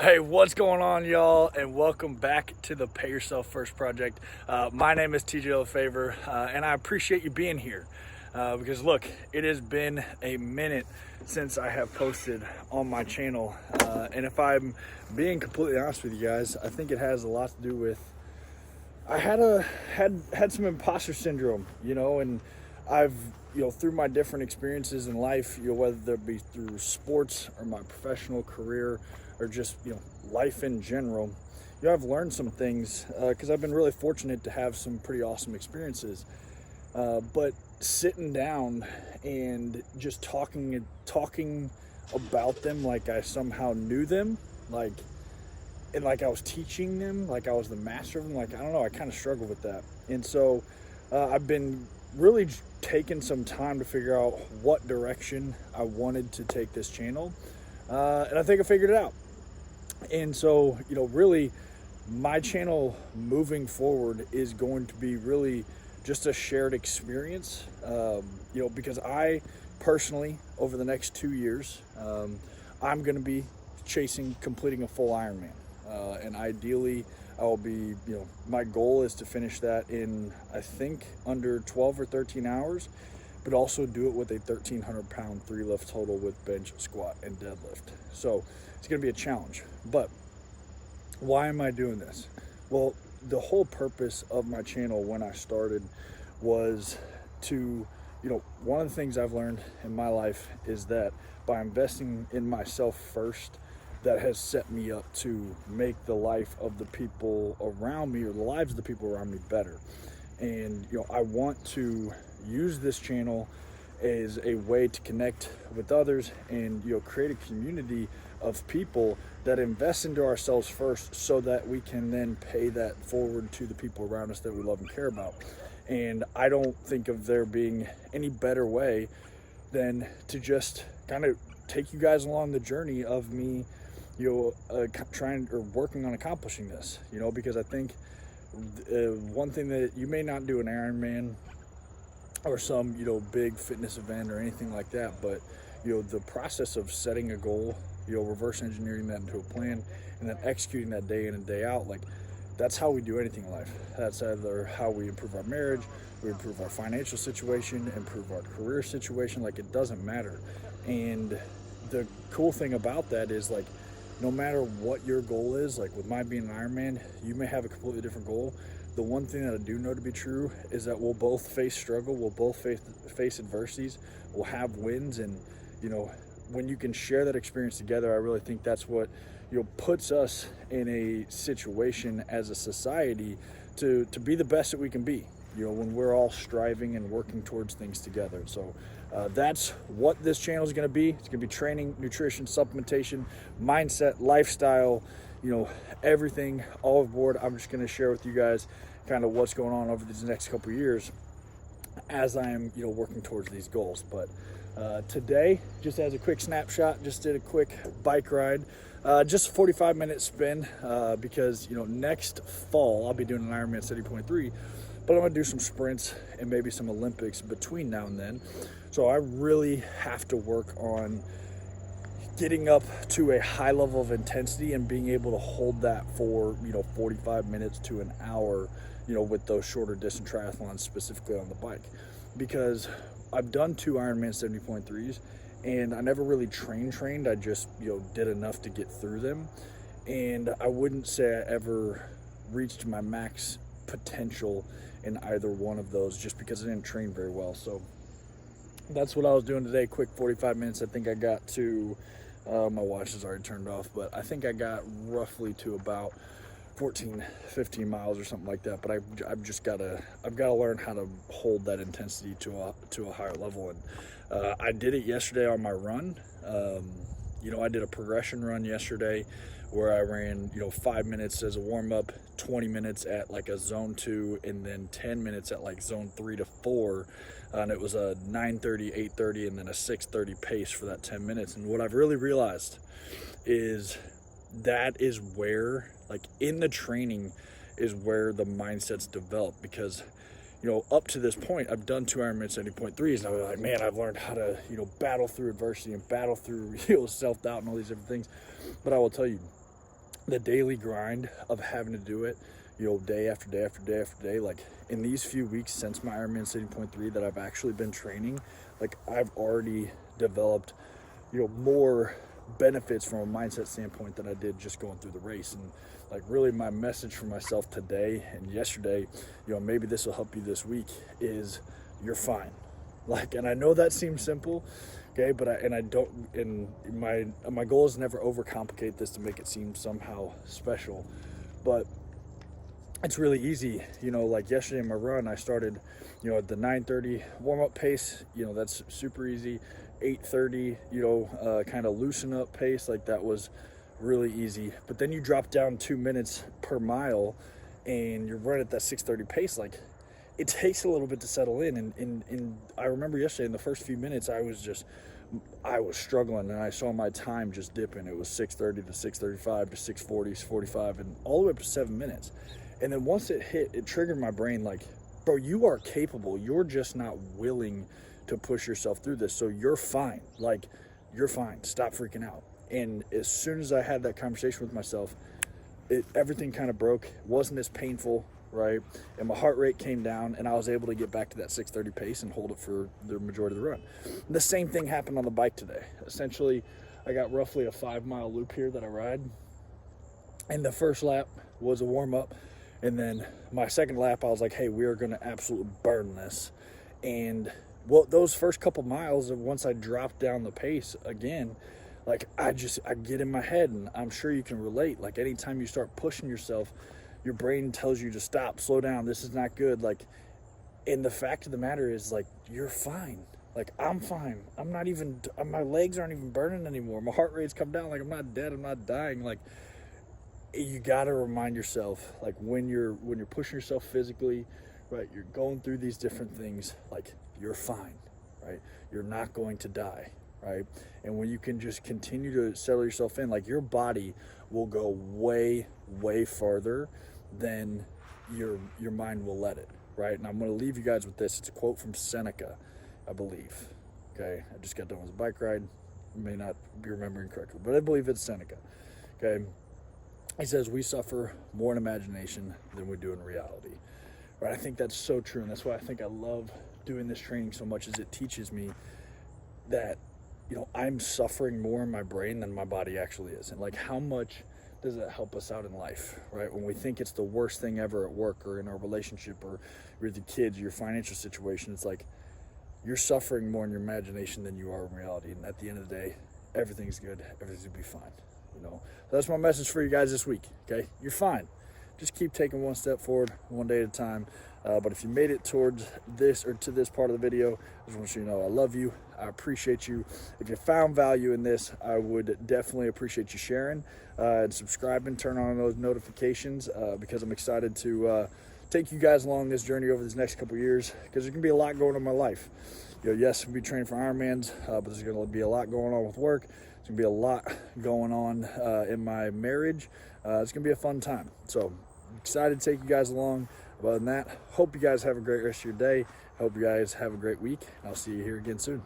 Hey, what's going on, y'all? And welcome back to the Pay Yourself First Project. My name is TJ LaFavor, and I appreciate you being here because look, it has been a minute since I have posted on my channel, and if I'm being completely honest with you guys, I think it has a lot to do with I had some imposter syndrome, and I've through my different experiences in life, whether it be through sports or my professional career or just life in general, I've learned some things because I've been really fortunate to have some pretty awesome experiences. But sitting down and just talking about them like I somehow knew them, like I was teaching them, like I was the master of them. Like, I don't know, I kind of struggle with that. And so I've been really taking some time to figure out what direction I wanted to take this channel. And I think I figured it out. And so, really, my channel moving forward is going to be really just a shared experience, because I personally, over the next 2 years, I'm going to be completing a full Ironman. And ideally, I'll be, my goal is to finish that in, I think, under 12 or 13 hours, but also do it with a 1,300 pound 3-lift total with bench, squat, and deadlift. So it's going to be a challenge. But why am I doing this? Well, the whole purpose of my channel when I started was to, one of the things I've learned in my life is that by investing in myself first, that has set me up to make the life of the people around me, or the lives of the people around me, better. And I want to use this channel as a way to connect with others and create a community of people that invest into ourselves first, so that we can then pay that forward to the people around us that we love and care about. And I don't think of there being any better way than to just kind of take you guys along the journey of me trying or working on accomplishing this, because I think one thing that you may not do an Ironman or some, big fitness event or anything like that, but, the process of setting a goal, reverse engineering that into a plan and then executing that day in and day out, like that's how we do anything in life. That's either how we improve our marriage, we improve our financial situation, improve our career situation, like it doesn't matter. And the cool thing about that is, like, no matter what your goal is, like with mine being an Ironman, you may have a completely different goal. The one thing that I do know to be true is that we'll both face struggle, we'll both face adversities, we'll have wins, and when you can share that experience together, I really think that's what puts us in a situation as a society to be the best that we can be. When we're all striving and working towards things together. So that's what this channel is going to be. It's going to be training, nutrition, supplementation, mindset, lifestyle, everything all aboard. I'm just going to share with you guys kind of what's going on over these next couple of years as I am, working towards these goals. But today, just as a quick snapshot, just did a quick bike ride, just a 45-minute spin, because, next fall I'll be doing an Ironman 70.3, but I'm going to do some sprints and maybe some Olympics between now and then. So I really have to work on getting up to a high level of intensity and being able to hold that for, 45 minutes to an hour, with those shorter distance triathlons, specifically on the bike. Because I've done 2 Ironman 70.3s and I never really trained. I just, did enough to get through them. And I wouldn't say I ever reached my max potential in either one of those, just because I didn't train very well. So that's what I was doing today. Quick 45 minutes. I think I got to, my watch is already turned off, but I think I got roughly to about 15 miles or something like that. But I've got to learn how to hold that intensity to a higher level. And I did it yesterday on my run. I did a progression run yesterday where I ran, 5 minutes as a warm up, 20 minutes at like a zone 2, and then 10 minutes at like zone 3 to 4. And it was a 9:30, 8:30, and then a 6:30 pace for that 10 minutes. And what I've really realized is that is where, like in the training, is where the mindset's developed. Because up to this point, I've done 2 Ironman 70.3s, and I was like, man, I've learned how to, battle through adversity and battle through, self-doubt and all these different things. But I will tell you, the daily grind of having to do it, you know, day after day after day after day, like in these few weeks since my Ironman City Point 3 that I've actually been training, like I've already developed, you know, more benefits from a mindset standpoint than I did just going through the race. And like really my message for myself today and yesterday, you know, maybe this will help you this week, is you're fine. Like, and I know that seems simple, okay, but my goal is never overcomplicate this to make it seem somehow special, but it's really easy. You know, like yesterday in my run, I started, you know, at the 9:30 warm-up pace. You know, that's super easy. 8:30, you know, kind of loosen up pace, like that was really easy. But then you drop down 2 minutes per mile and you're running at that 6:30 pace. Like, it takes a little bit to settle in. And I remember yesterday in the first few minutes, I was struggling, and I saw my time just dipping. It was 6:30 to 6:35 to 6:40, 45, and all the way up to 7 minutes. And then once it hit, it triggered my brain like, bro, you are capable. You're just not willing to push yourself through this. So you're fine. Like, you're fine. Stop freaking out. And as soon as I had that conversation with myself, everything kind of broke. It wasn't as painful, right? And my heart rate came down, and I was able to get back to that 6:30 pace and hold it for the majority of the run. And the same thing happened on the bike today. Essentially, I got roughly a 5-mile loop here that I ride. And the first lap was a warm-up. And then my second lap, I was like, hey, we are going to absolutely burn this. And well, those first couple miles, once I dropped down the pace again, like I get in my head, and I'm sure you can relate. Like anytime you start pushing yourself, your brain tells you to stop, slow down. This is not good. Like, and the fact of the matter is, like, you're fine. Like, I'm fine. I'm not even, my legs aren't even burning anymore. My heart rate's come down. Like, I'm not dead. I'm not dying. Like, you got to remind yourself, like when you're pushing yourself physically, right, you're going through these different things, like you're fine, right? You're not going to die, right? And when you can just continue to settle yourself in, like your body will go way, way farther than your mind will let it, right? And I'm going to leave you guys with this. It's a quote from Seneca, I believe. Okay, I just got done with a bike ride. May not be remembering correctly, but I believe it's Seneca. Okay. He says, we suffer more in imagination than we do in reality, right? I think that's so true. And that's why I think I love doing this training so much, is it teaches me that, you know, I'm suffering more in my brain than my body actually is. And like, how much does that help us out in life, right? When we think it's the worst thing ever at work or in our relationship or with the kids, your financial situation, it's like you're suffering more in your imagination than you are in reality. And at the end of the day, everything's good. Everything's gonna be fine. You know, that's my message for you guys this week. Okay, you're fine. Just keep taking one step forward, one day at a time. But if you made it towards this or to this part of the video, I just want you to know I love you. I appreciate you. If you found value in this, I would definitely appreciate you sharing and subscribing, turn on those notifications because I'm excited to take you guys along this journey over these next couple years, because there's gonna be a lot going on in my life. You know, yes, we'll be training for Ironmans, but there's gonna be a lot going on with work. There's gonna be a lot going on in my marriage. It's gonna be a fun time. So excited to take you guys along. Other than that, hope you guys have a great rest of your day. Hope you guys have a great week. I'll see you here again soon.